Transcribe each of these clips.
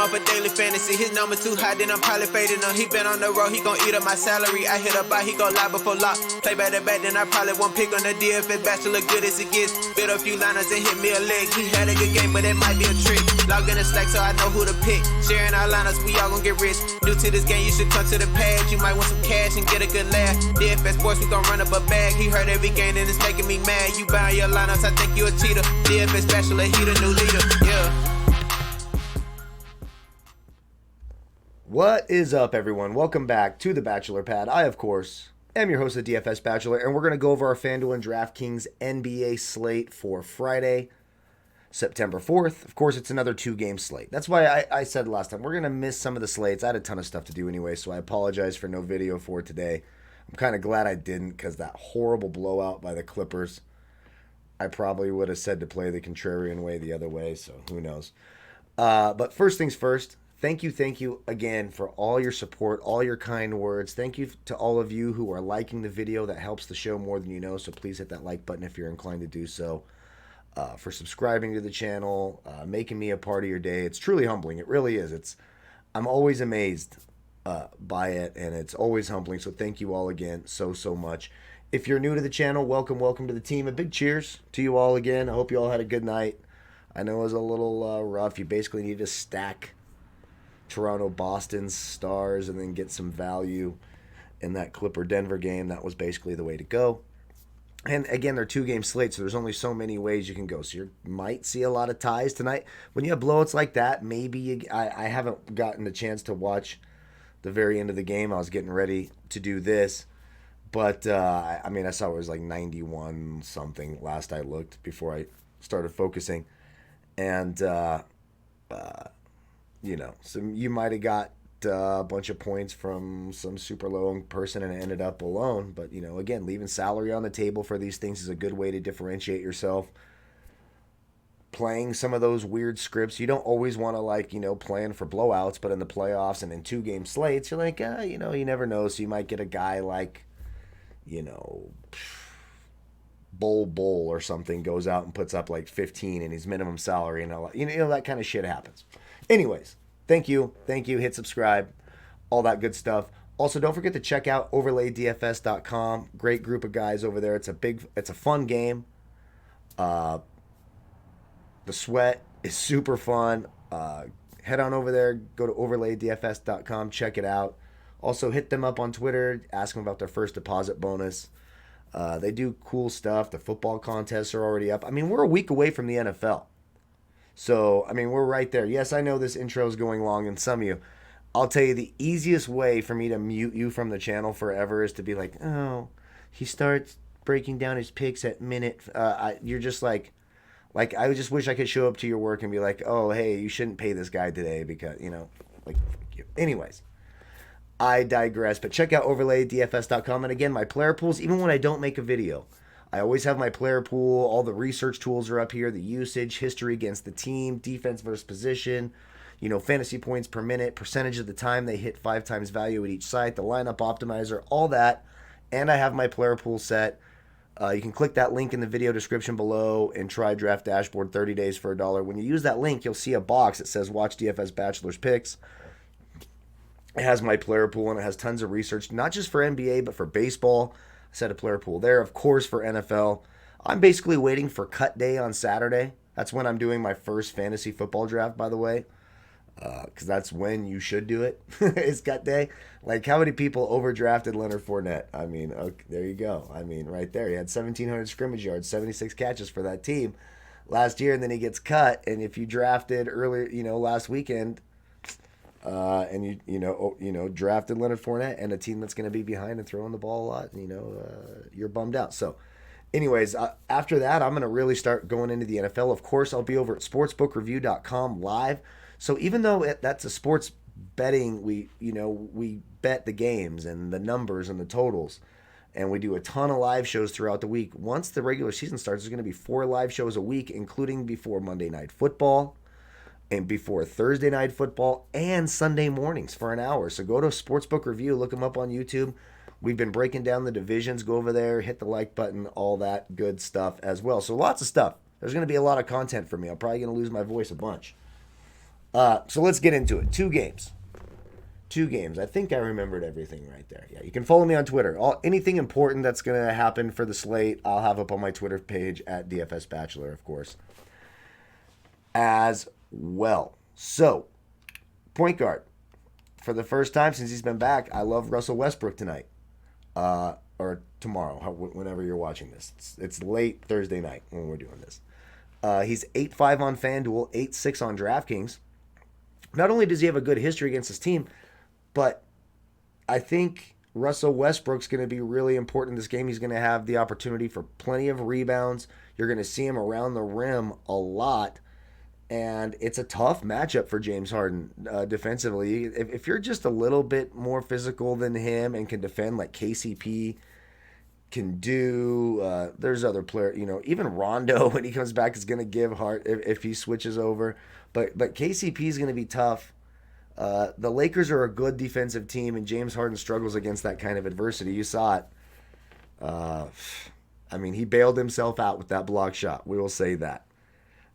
off a daily fantasy. His number too high, then I'm probably fading him. He been on the road, he gon' eat up my salary. I hit a buy, he gon' lie before lock. Play back to back, then I probably won't pick on the DFS bachelor, good as it gets. Bit a few liners and hit me a leg. He had a good game, but it might be a trick. Log in the Slack so I know who to pick. Sharing our liners, we all gon' get rich. New to this game, you should come to the pad. You might want some cash and get a good laugh. DFS sports, we gon' run up a bag. He heard every game and it's making me mad. You buying your lineups, I think you a cheater. DFS bachelor, he the new leader. Yeah. What is up, everyone? Welcome back to the Bachelor Pad. I, of course, am your host, the DFS Bachelor, and we're going to go over our Fanduel and Draftkings NBA slate for Friday, September 4th. Of course, it's another two-game slate. That's why I said last time, we're going to miss some of the slates. I had a ton of stuff to do anyway, so I apologize for no video for today. I'm kind of glad I didn't, because that horrible blowout by the Clippers, I probably would have said to play the contrarian way the other way, so who knows. But first things first, thank you again for all your support, all your kind words. Thank you to all of you who are liking the video. That helps the show more than you know, so please hit that like button if you're inclined to do so. For subscribing to the channel, making me a part of your day. It's truly humbling. It really is. I'm always amazed by it, and it's always humbling. So thank you all again so much. If you're new to the channel, welcome to the team. A big cheers to you all again. I hope you all had a good night. I know it was a little rough. You basically need to stack Toronto-Boston's stars and then get some value in that Clipper-Denver game. That was basically the way to go. And again, they're two-game slates, so there's only so many ways you can go. So you might see a lot of ties tonight. When you have blowouts like that, maybe I haven't gotten the chance to watch the very end of the game. I was getting ready to do this. But, I mean, I saw it was like 91 something last I looked before I started focusing. And, you know, so you might have got a bunch of points from some super low person and ended up alone. But, you know, again, leaving salary on the table for these things is a good way to differentiate yourself. Playing some of those weird scripts, you don't always want to, like, you know, plan for blowouts, but in the playoffs and in two-game slates, you're like, you know, you never know. So you might get a guy like, you know, Bull or something goes out and puts up like 15 in his minimum salary, and you know that kind of shit happens. Anyways, thank you, hit subscribe, all that good stuff. Also, don't forget to check out overlaydfs.com. Great group of guys over there. It's a fun game. The sweat is super fun. Head on over there, go to overlaydfs.com, check it out. Also, hit them up on Twitter, ask them about their first deposit bonus. They do cool stuff. The football contests are already up. I mean, we're a week away from the NFL. So, I mean, we're right there. Yes, I know this intro is going long, and some of you, I'll tell you the easiest way for me to mute you from the channel forever is to be like, oh, he starts breaking down his picks at minute. You're just like I just wish I could show up to your work and be like, oh, hey, you shouldn't pay this guy today because, you know, like, fuck you. Anyways, I digress. But check out overlaydfs.com. And again, my player pools, even when I don't make a video, I always have my player pool. All the research tools are up here. The usage, history against the team, defense versus position, you know, fantasy points per minute, percentage of the time they hit 5 times value at each site, the lineup optimizer, all that. And I have my player pool set. You can click that link in the video description below and try Draft Dashboard 30 days for $1. When you use that link, you'll see a box that says Watch DFS Bachelor's Picks. It has my player pool, and it has tons of research, not just for NBA, but for baseball. I set a player pool there, of course, for NFL. I'm basically waiting for cut day on Saturday. That's when I'm doing my first fantasy football draft, by the way, because that's when you should do it, is cut day. Like, how many people overdrafted Leonard Fournette? I mean, okay, there you go. I mean, right there. He had 1,700 scrimmage yards, 76 catches for that team last year, and then he gets cut. And if you drafted earlier, you know, last weekend, and you know drafted Leonard Fournette and a team that's going to be behind and throwing the ball a lot, you know, you're bummed out. So anyways, after that, I'm going to really start going into the NFL. Of course, I'll be over at sportsbookreview.com live. So even though that's a sports betting, we bet the games and the numbers and the totals, and we do a ton of live shows throughout the week. Once the regular season starts, there's going to be 4 live shows a week, including before Monday Night Football, and before Thursday Night Football, and Sunday mornings for an hour. So go to Sportsbook Review, look them up on YouTube. We've been breaking down the divisions. Go over there, hit the like button, all that good stuff as well. So lots of stuff. There's going to be a lot of content for me. I'm probably going to lose my voice a bunch. So let's get into it. Two games. Two games. I think I remembered everything right there. Yeah, you can follow me on Twitter. Anything important that's going to happen for the slate, I'll have up on my Twitter page at DFS Bachelor, of course, as well. So, point guard. For the first time since he's been back, I love Russell Westbrook tonight. Or tomorrow, whenever you're watching this. It's late Thursday night when we're doing this. He's 8-5 on Fanduel, 8-6 on Draftkings. Not only does he have a good history against his team, but I think Russell Westbrook's going to be really important in this game. He's going to have the opportunity for plenty of rebounds. You're going to see him around the rim a lot. And it's a tough matchup for James Harden defensively. If you're just a little bit more physical than him and can defend like KCP can do, there's other players, even Rondo when he comes back is going to give Hart if he switches over. But KCP is going to be tough. The Lakers are a good defensive team, and James Harden struggles against that kind of adversity. You saw it. He bailed himself out with that block shot. We will say that.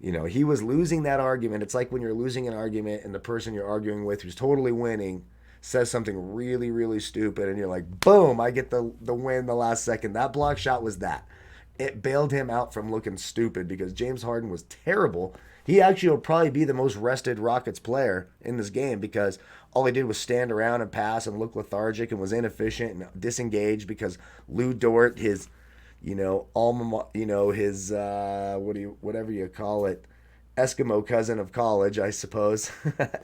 He was losing that argument. It's like when you're losing an argument and the person you're arguing with who's totally winning says something really, really stupid, and you're like, boom, I get the win the last second. That block shot was that. It bailed him out from looking stupid because James Harden was terrible. He actually will probably be the most rested Rockets player in this game because all he did was stand around and pass and look lethargic and was inefficient and disengaged because Lou Dort, his, his whatever you call it, Eskimo cousin of college, I suppose,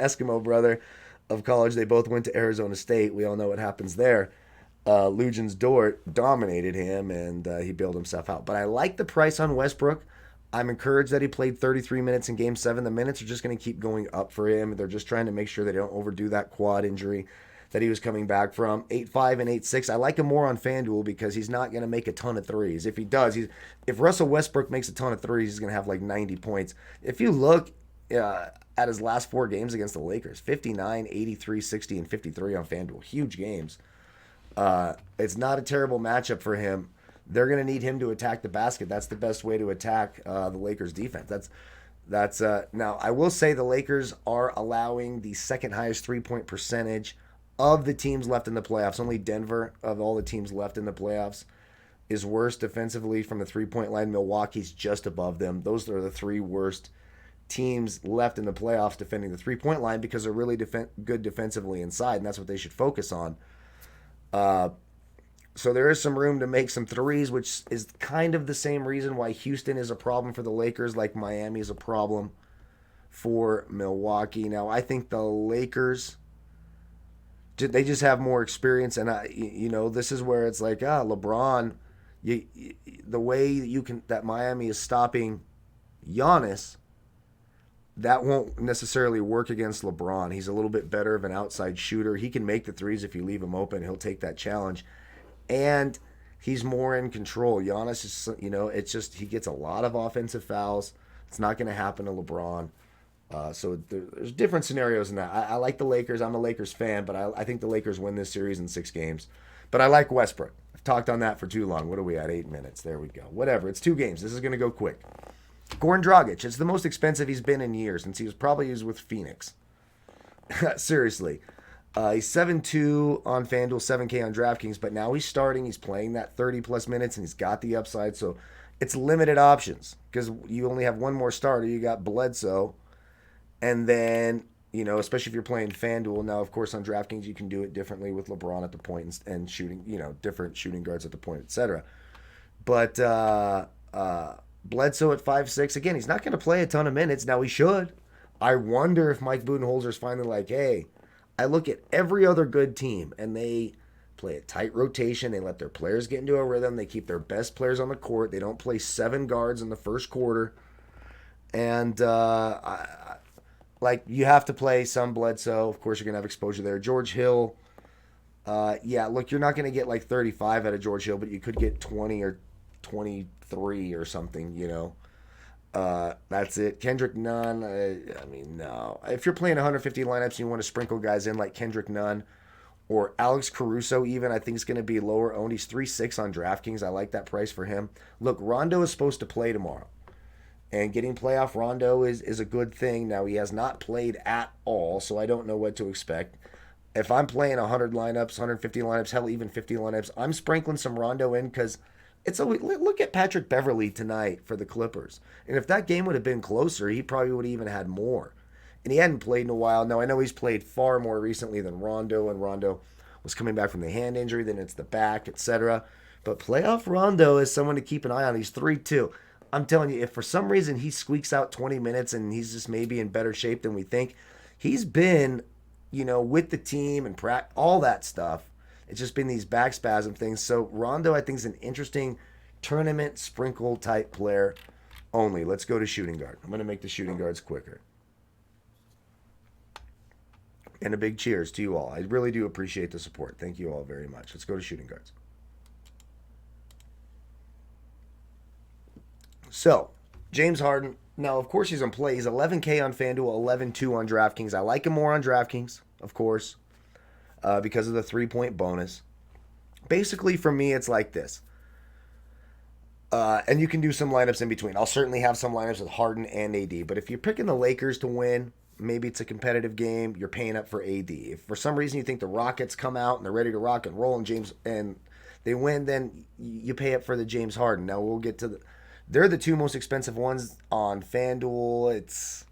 Eskimo brother of college. They both went to Arizona State. We all know what happens there. Lugens Dort dominated him, and he bailed himself out. But I like the price on Westbrook. I'm encouraged that he played 33 minutes in Game 7. The minutes are just going to keep going up for him. They're just trying to make sure they don't overdo that quad injury that he was coming back from. 8-5 and 8-6. I like him more on FanDuel because he's not going to make a ton of threes. If he does, if Russell Westbrook makes a ton of threes, he's going to have like 90 points. If you look at his last 4 games against the Lakers, 59, 83, 60, and 53 on FanDuel. Huge games. It's not a terrible matchup for him. They're going to need him to attack the basket. That's the best way to attack the Lakers' defense. That's now, I will say the Lakers are allowing the second highest three-point percentage of the teams left in the playoffs. Only Denver, of all the teams left in the playoffs, is worse defensively from the three-point line. Milwaukee's just above them. Those are the 3 worst teams left in the playoffs defending the three-point line because they're really good defensively inside, and that's what they should focus on. So there is some room to make some threes, which is kind of the same reason why Houston is a problem for the Lakers, like Miami is a problem for Milwaukee. Now, I think the Lakers, they just have more experience, and this is where it's like, LeBron, the way that Miami is stopping Giannis, that won't necessarily work against LeBron. He's a little bit better of an outside shooter. He can make the threes if you leave him open. He'll take that challenge. And he's more in control. Giannis is, it's just he gets a lot of offensive fouls. It's not going to happen to LeBron. So there's different scenarios in that. I like the Lakers. I'm a Lakers fan, but I think the Lakers win this series in 6 games. But I like Westbrook. I've talked on that for too long. What are we at? 8 minutes. There we go. Whatever. It's 2 games. This is going to go quick. Goran Dragic. It's the most expensive he's been in years since he was with Phoenix. Seriously. He's 7-2 on FanDuel, 7K on DraftKings, but now he's starting. He's playing that 30-plus minutes, and he's got the upside. So it's limited options because you only have one more starter. You got Bledsoe, and then, especially if you're playing FanDuel. Now, of course, on DraftKings, you can do it differently with LeBron at the point and shooting, different shooting guards at the point, etc. But Bledsoe at 5'6", again, he's not going to play a ton of minutes. Now, he should. I wonder if Mike Budenholzer's finally like, hey, I look at every other good team, and they play a tight rotation. They let their players get into a rhythm. They keep their best players on the court. They don't play 7 guards in the first quarter. And, you have to play some Bledsoe. Of course, you're going to have exposure there. George Hill, look, you're not going to get like 35 out of George Hill, but you could get 20 or 23 or something, That's it. Kendrick Nunn, no. If you're playing 150 lineups and you want to sprinkle guys in like Kendrick Nunn or Alex Caruso even, I think it's going to be lower owned. He's 3-6 on DraftKings. I like that price for him. Look, Rondo is supposed to play tomorrow. And getting playoff Rondo is a good thing. Now, he has not played at all, so I don't know what to expect. If I'm playing 100 lineups, 150 lineups, hell, even 50 lineups, I'm sprinkling some Rondo in because it's a look at Patrick Beverley tonight for the Clippers. And if that game would have been closer, he probably would have even had more. And he hadn't played in a while. Now, I know he's played far more recently than Rondo, and Rondo was coming back from the hand injury, then it's the back, etc. But playoff Rondo is someone to keep an eye on. He's 3-2. I'm telling you, if for some reason he squeaks out 20 minutes and he's just maybe in better shape than we think, he's been, with the team and all that stuff. It's just been these back spasm things. So Rondo, I think, is an interesting tournament sprinkle type player only. Let's go to shooting guard. I'm going to make the shooting guards quicker. And a big cheers to you all. I really do appreciate the support. Thank you all very much. Let's go to shooting guards. So, James Harden. Now, of course, he's on play. He's 11K on Fanduel, 11-2 on Draftkings. I like him more on Draftkings, of course, because of the 3-point bonus. Basically, for me, it's like this. And you can do some lineups in between. I'll certainly have some lineups with Harden and AD. But if you're picking the Lakers to win, maybe it's a competitive game, you're paying up for AD. If for some reason you think the Rockets come out and they're ready to rock and roll and they win, then you pay up for the James Harden. Now we'll get to they're the two most expensive ones on FanDuel. It's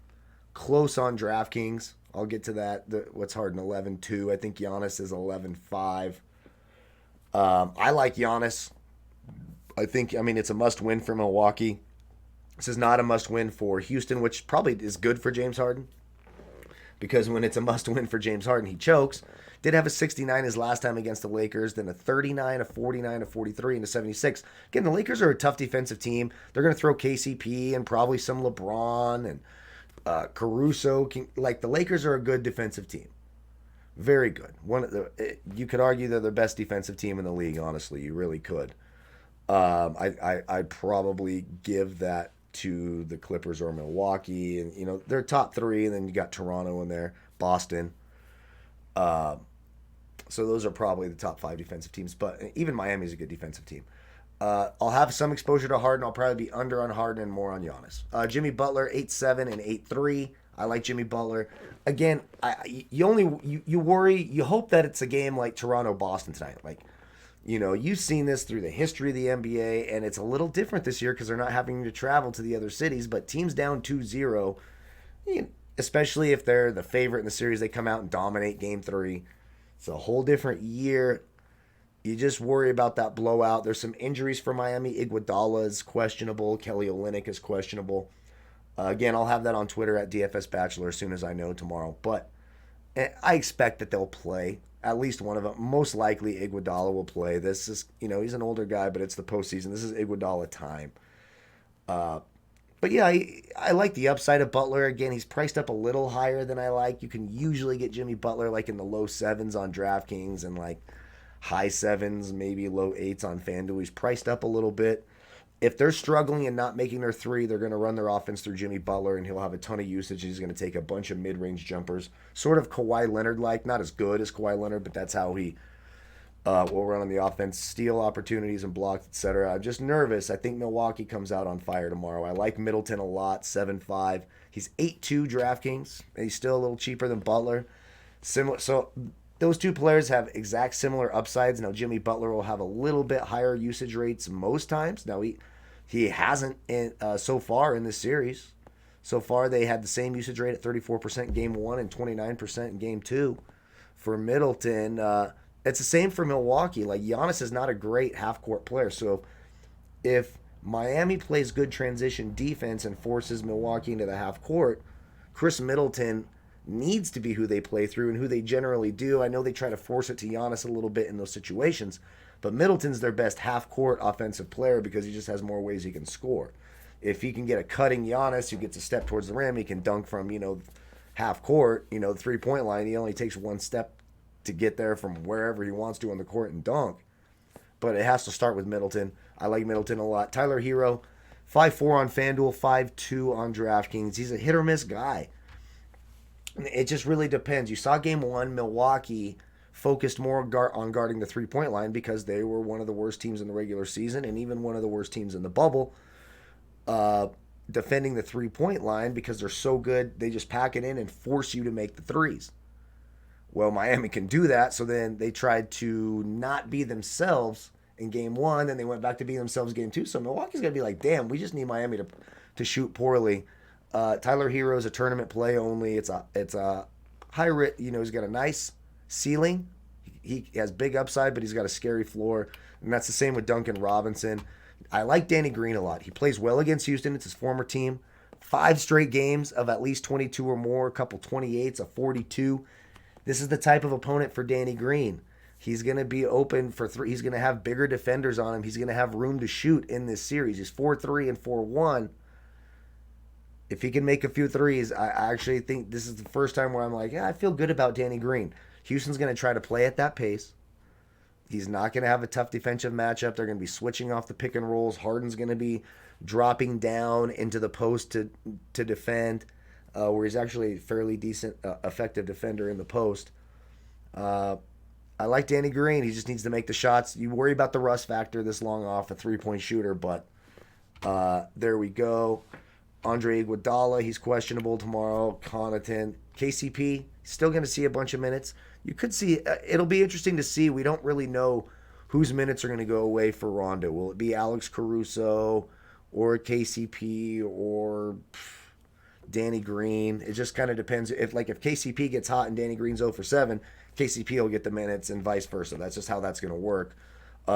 close on DraftKings. I'll get to that. What's Harden? 11-2. I think Giannis is 11-5. I like Giannis. It's a must-win for Milwaukee. This is not a must-win for Houston, which probably is good for James Harden. Because when it's a must-win for James Harden, he chokes. Did have a 69 his last time against the Lakers, then a 39, a 49, a 43, and a 76. Again, the Lakers are a tough defensive team. They're going to throw KCP and probably some LeBron and Caruso. The Lakers are a good defensive team. Very good. You could argue they're the best defensive team in the league, honestly. You really could. I'd probably give that to the Clippers or Milwaukee. And, they're top three, and then you got Toronto in there, Boston. So those are probably the top 5 defensive teams. But even Miami's a good defensive team. I'll have some exposure to Harden. I'll probably be under on Harden and more on Giannis. Jimmy Butler, 8-7 and 8-3. I like Jimmy Butler. Again, you worry, you hope that it's a game like Toronto-Boston tonight. You've seen this through the history of the NBA, and it's a little different this year because they're not having to travel to the other cities. But teams down 2-0, especially if they're the favorite in the series, they come out and dominate Game 3. It's a whole different year. You just worry about that blowout. There's some injuries for Miami. Iguodala is questionable. Kelly Olynyk is questionable. Again, I'll have that on Twitter at DFS Bachelor as soon as I know tomorrow. But I expect that they'll play. At least one of them. Most likely Iguodala will play. This is, he's an older guy, but it's the postseason. This is Iguodala time. But yeah, I like the upside of Butler. Again, he's priced up a little higher than I like. You can usually get Jimmy Butler in the low 7s on DraftKings and high 7s, maybe low 8s on FanDuel. He's priced up a little bit. If they're struggling and not making their 3, they're going to run their offense through Jimmy Butler, and he'll have a ton of usage. He's going to take a bunch of mid-range jumpers. Sort of Kawhi Leonard-like. Not as good as Kawhi Leonard, but that's how he will run on the offense. Steal opportunities and blocks, etc. I'm just nervous. I think Milwaukee comes out on fire tomorrow. I like Middleton a lot, 7-5. He's 8-2 DraftKings, and he's still a little cheaper than Butler. Similar. So those two players have exact similar upsides. Now, Jimmy Butler will have a little bit higher usage rates most times. Now, he hasn't so far in this series. So far, they had the same usage rate at 34% in Game 1 and 29% in Game 2. For Middleton, it's the same for Milwaukee. Giannis is not a great half-court player. So if Miami plays good transition defense and forces Milwaukee into the half-court, Chris Middleton needs to be who they play through and who they generally do. I know they try to force it to Giannis a little bit in those situations, but Middleton's their best half-court offensive player because he just has more ways he can score. If he can get a cutting Giannis who gets a step towards the rim, he can dunk from, half-court, the three-point line. He only takes one step to get there from wherever he wants to on the court and dunk. But it has to start with Middleton. I like Middleton a lot. Tyler Hero, 5-4 on FanDuel, 5-2 on DraftKings. He's a hit-or-miss guy. It just really depends. You saw Game 1, Milwaukee focused more on guarding the three-point line because they were one of the worst teams in the regular season and even one of the worst teams in the bubble. defending the 3-point line because they're so good. They just pack it in and force you to make the threes. Well, Miami can do that. So then they tried to not be themselves in game one. Then they went back to being themselves game two. So Milwaukee's going to be like, damn, we just need Miami to shoot poorly. Tyler Hero is a tournament play only. It's a high rate. He's got a nice ceiling. He has big upside, but he's got a scary floor. And that's the same with Duncan Robinson. I like Danny Green a lot. He plays well against Houston. It's his former team. 5 straight games of at least 22 or more, a couple 28s, a 42. This is the type of opponent for Danny Green. He's going to be open for 3. He's going to have bigger defenders on him. He's going to have room to shoot in this series. He's 4-3 and 4-1. If he can make a few threes, I actually think this is the first time where I'm like, yeah, I feel good about Danny Green. Houston's going to try to play at that pace. He's not going to have a tough defensive matchup. They're going to be switching off the pick and rolls. Harden's going to be dropping down into the post to defend, where he's actually a fairly decent, effective defender in the post. I like Danny Green. He just needs to make the shots. You worry about the rust factor this long off a 3-point shooter, but there we go. Andre Iguodala, he's questionable tomorrow. Connaughton. KCP, still going to see a bunch of minutes. You could see, it'll be interesting to see. We don't really know whose minutes are going to go away for Rondo. Will it be Alex Caruso or KCP or Danny Green? It just kind of depends. If KCP gets hot and Danny Green's 0 for 7, KCP will get the minutes and vice versa. That's just how that's going to work.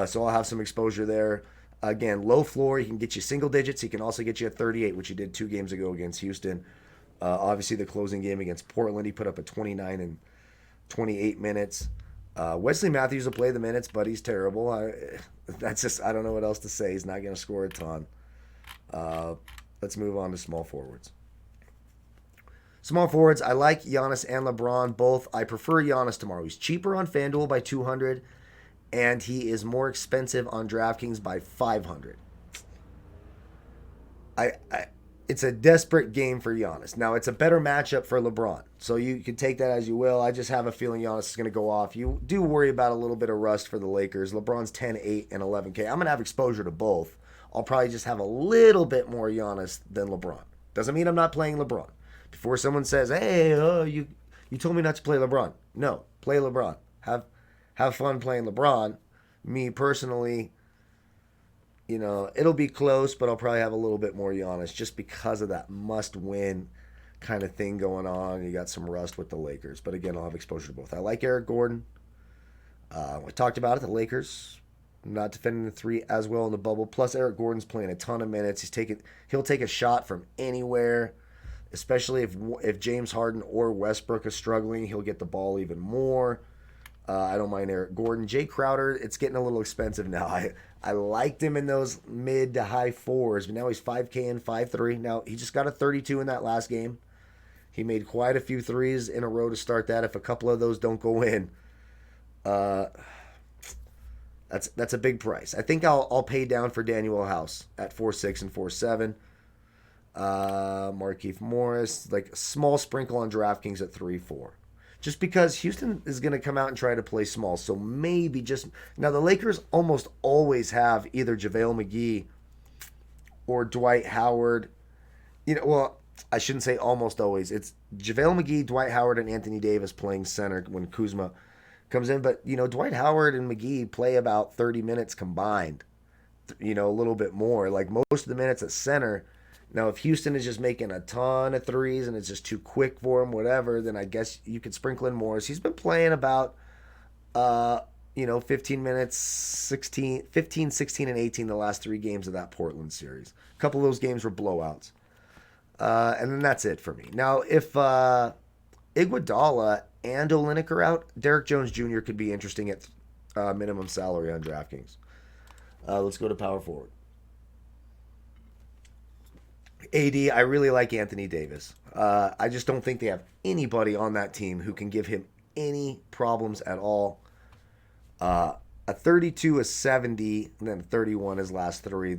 So I'll have some exposure there. Again, low floor. He can get you single digits. He can also get you a 38, which he did 2 games ago against Houston. Obviously, the closing game against Portland, he put up a 29 and 28 minutes. Wesley Matthews will play the minutes, but he's terrible. I don't know what else to say. He's not going to score a ton. Let's move on to small forwards. Small forwards, I like Giannis and LeBron both. I prefer Giannis tomorrow. He's cheaper on Fanduel by 200, and he is more expensive on Draftkings by 500. It's a desperate game for Giannis. Now, it's a better matchup for LeBron, so you can take that as you will. I just have a feeling Giannis is going to go off. You do worry about a little bit of rust for the Lakers. LeBron's 10, 8, and 11K. I'm going to have exposure to both. I'll probably just have a little bit more Giannis than LeBron. Doesn't mean I'm not playing LeBron. Before someone says, hey, you told me not to play LeBron. No, play LeBron. Have fun playing LeBron. Me personally, it'll be close, but I'll probably have a little bit more Giannis just because of that must-win kind of thing going on. You got some rust with the Lakers. But again, I'll have exposure to both. I like Eric Gordon. We talked about it. The Lakers not defending the 3 as well in the bubble. Plus, Eric Gordon's playing a ton of minutes. He'll take a shot from anywhere, especially if James Harden or Westbrook is struggling. He'll get the ball even more. I don't mind Eric Gordon. Jay Crowder, it's getting a little expensive now. I liked him in those mid to high 4s, but now he's 5K and 5-3. Now, he just got a 32 in that last game. He made quite a few threes in a row to start that. If a couple of those don't go in, that's a big price. I think I'll pay down for Daniel House at 4.6 and 4.7. Markieff Morris, like a small sprinkle on DraftKings at 3.4. Just because Houston is going to come out and try to play small. So maybe now the Lakers almost always have either JaVale McGee or Dwight Howard. Well, I shouldn't say almost always. It's JaVale McGee, Dwight Howard, and Anthony Davis playing center when Kuzma comes in. But, Dwight Howard and McGee play about 30 minutes combined, a little bit more. Like most of the minutes at center. Now, if Houston is just making a ton of threes and it's just too quick for him, whatever, then I guess you could sprinkle in Morris. He's been playing about, 15 minutes, 15, 16, and 18 the last 3 games of that Portland series. A couple of those games were blowouts. And then that's it for me. Now, if Iguodala and Olynyk are out, Derek Jones Jr. could be interesting at minimum salary on DraftKings. Let's go to power forward. AD, I really like Anthony Davis. I just don't think they have anybody on that team who can give him any problems at all. A 32, a 70, and then 31 his last 3.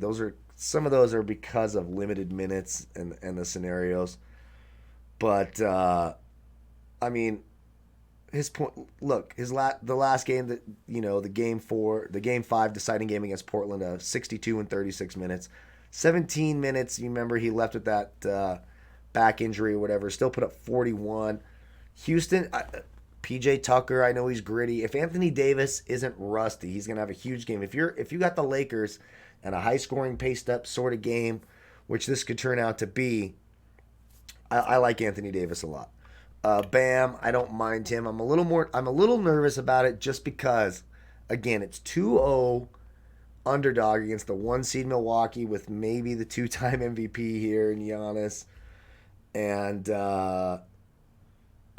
Some of those are because of limited minutes and the scenarios. But his point. Look, the last game that the game 5 deciding game against Portland, 62 and 36 minutes. 17 minutes. You remember he left with that back injury or whatever. Still put up 41. Houston, PJ Tucker, I know he's gritty. If Anthony Davis isn't rusty, he's gonna have a huge game. If you got the Lakers and a high scoring, paced up sort of game, which this could turn out to be, I like Anthony Davis a lot. Bam, I don't mind him. I'm a little nervous about it just because, again, it's 2-0 underdog against the 1 seed Milwaukee with maybe the 2-time MVP here in Giannis. And I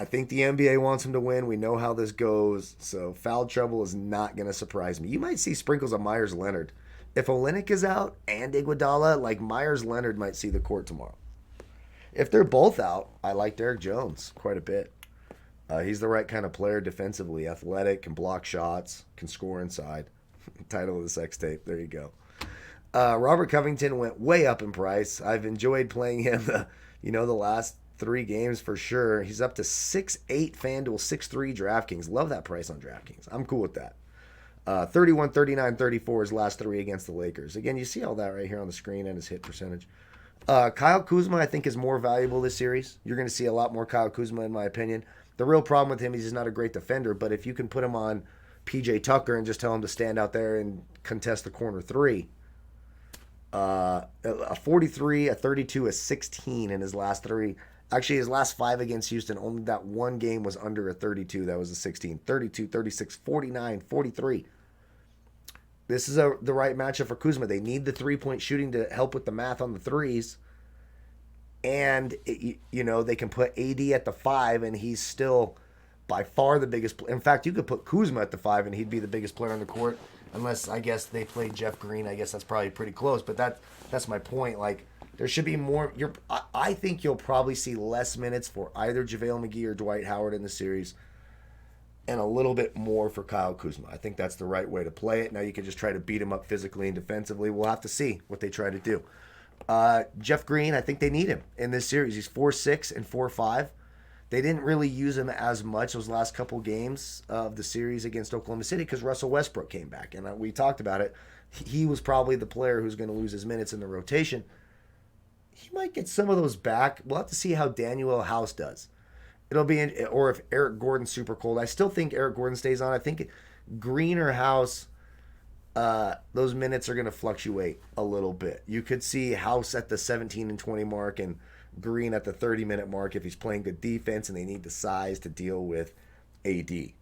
think the NBA wants him to win. We know how this goes. So foul trouble is not going to surprise me. You might see sprinkles of Myers Leonard. If Olynyk is out and Iguodala, like Myers Leonard might see the court tomorrow. If they're both out, I like Derek Jones quite a bit. He's the right kind of player defensively. Athletic, can block shots, can score inside. Title of the sex tape. There you go. Robert Covington went way up in price. I've enjoyed playing him the last 3 games for sure. He's up to 6.8 Fanduel, 6.3 DraftKings. Love that price on DraftKings. I'm cool with that. 31, 39, 34 his last 3 against the Lakers. Again, you see all that right here on the screen and his hit percentage. Kyle Kuzma, I think, is more valuable this series. You're going to see a lot more Kyle Kuzma, in my opinion. The real problem with him is he's not a great defender, but if you can put him on PJ Tucker and just tell him to stand out there and contest the corner 3, a 43, a 32, a 16 in his last 3. Actually, his last 5 against Houston, only that one game was under a 32. That was a 16. 32, 36, 49, 43. This is the right matchup for Kuzma. They need the 3-point shooting to help with the math on the threes. And, they can put AD at the 5, and he's still by far the biggest. In fact, you could put Kuzma at the 5, and he'd be the biggest player on the court. Unless, I guess, they played Jeff Green. I guess that's probably pretty close. But that's my point. Like, there should be more. I think you'll probably see less minutes for either JaVale McGee or Dwight Howard in the series, and a little bit more for Kyle Kuzma. I think that's the right way to play it. Now you can just try to beat him up physically and defensively. We'll have to see what they try to do. Jeff Green, I think they need him in this series. He's 4-6 and 4-5. They didn't really use him as much those last couple games of the series against Oklahoma City because Russell Westbrook came back. And we talked about it. He was probably the player who's going to lose his minutes in the rotation. He might get some of those back. We'll have to see how Daniel House does. It'll be, or if Eric Gordon's super cold. I still think Eric Gordon stays on. I think Green or House, those minutes are going to fluctuate a little bit. You could see House at the 17 and 20 mark and Green at the 30-minute mark if he's playing good defense and they need the size to deal with AD,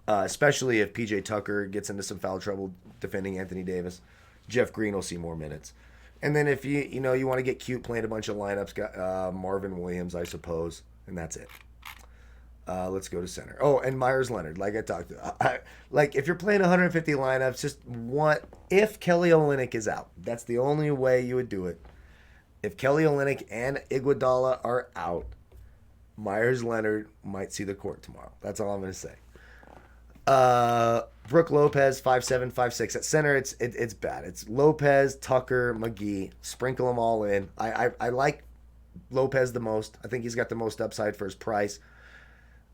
especially if PJ Tucker gets into some foul trouble defending Anthony Davis. Jeff Green will see more minutes. And then if you want to get cute playing a bunch of lineups, got Marvin Williams, I suppose, and that's it. Let's go to center. Oh, and Myers Leonard, like I talked about. Like if you're playing 150 lineups, just if Kelly Olynyk is out. That's the only way you would do it. If Kelly Olynyk and Iguodala are out, Myers Leonard might see the court tomorrow. That's all I'm going to say. Brook Lopez, 5'7", 5'6". At center, it's bad. It's Lopez, Tucker, McGee. Sprinkle them all in. I like Lopez the most. I think he's got the most upside for his price.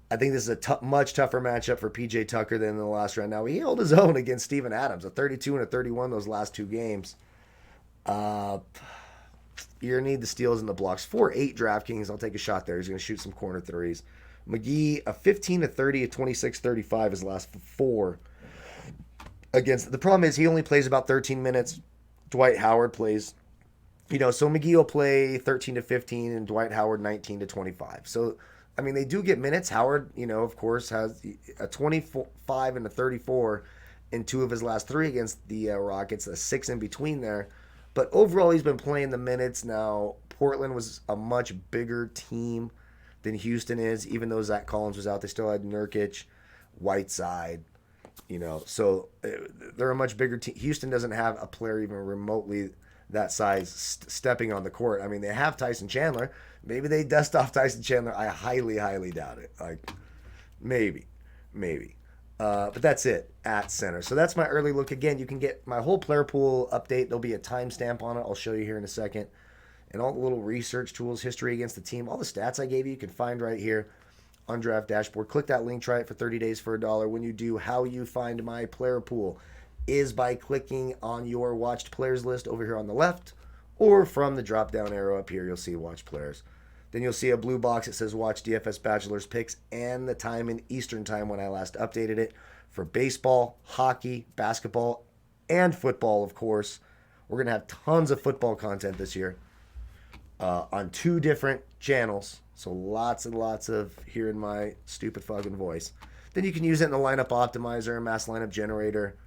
I think this is a much tougher matchup for PJ Tucker than in the last round. Now, he held his own against Steven Adams, a 32 and a 31 those last 2 games. You're going to need the steals and the blocks. 4-8 DraftKings. I'll take a shot there. He's going to shoot some corner threes. McGee, a 15 to 30, a 26-35 his last 4 against. The problem is he only plays about 13 minutes. Dwight Howard plays, so McGee will play 13 to 15 and Dwight Howard 19 to 25. So, I mean, they do get minutes. Howard, of course, has a 25 and a 34 in 2 of his last 3 against the Rockets, a 6 in between there. But overall, he's been playing the minutes. Now, Portland was a much bigger team than Houston is. Even though Zach Collins was out, they still had Nurkic, Whiteside, So they're a much bigger team. Houston doesn't have a player even remotely that size stepping on the court. I mean, they have Tyson Chandler. Maybe they dust off Tyson Chandler. I highly, highly doubt it. Like, maybe. But that's it at center. So that's my early look. Again, you can get my whole player pool update. There'll be a timestamp on it. I'll show you here in a second. And all the little research tools, history against the team, all the stats I gave you can find right here on Draft Dashboard. Click that link, try it for 30 days for $1. When you do, how you find my player pool. is by clicking on your watched players list over here on the left, or from the drop down arrow up here, you'll see watch players. Then you'll see a blue box that says watch DFS Bachelor's picks and the time in Eastern time when I last updated it for baseball, hockey, basketball, and football, of course. We're going to have tons of football content this year on 2 different channels. So lots and lots of hearing my stupid fucking voice. Then you can use it in the lineup optimizer, mass lineup generator,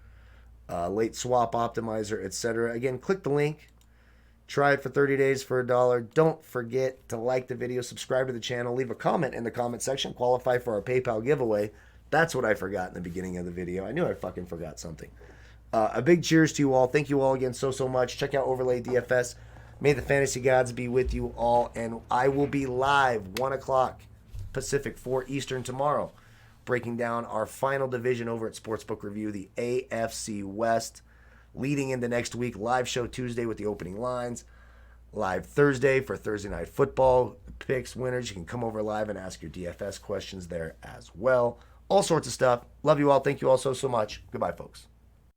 late swap optimizer, etc. Again, click the link. Try it for 30 days for $1. Don't forget to like the video, subscribe to the channel, leave a comment in the comment section, qualify for our PayPal giveaway. That's what I forgot in the beginning of the video. I knew I fucking forgot something. A big cheers to you all. Thank you all again so much. Check out Overlay DFS. May the fantasy gods be with you all. And I will be live 1 o'clock Pacific, 4 Eastern tomorrow, breaking down our final division over at Sportsbook Review, the AFC West. Leading into next week, live show Tuesday with the opening lines. Live Thursday for Thursday Night Football picks, winners. You can come over live and ask your DFS questions there as well. All sorts of stuff. Love you all. Thank you all so much. Goodbye, folks.